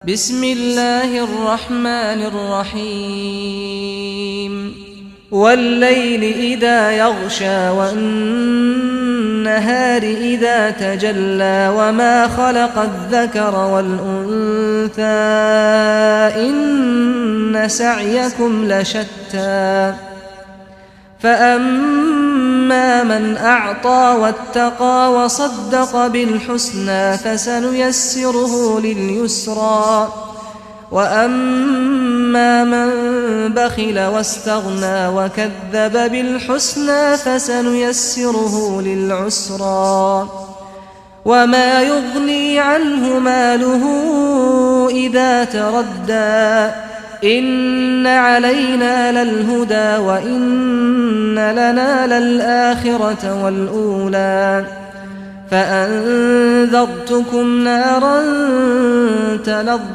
بسم الله الرحمن الرحيم والليل إذا يغشى والنهار إذا تجلى وما خلق الذكر والأنثى إن سعيكم لشتى فأما من أعطى واتقى وصدق بالحسنى فسنيسره لليسرى وأما من بخل واستغنى وكذب بالحسنى فسنيسره للعسرى وما يغني عنه ماله إذا تردى إن علينا للهدى وإن لنا للآخرة والأولى فأنذرتكم نارا تلظى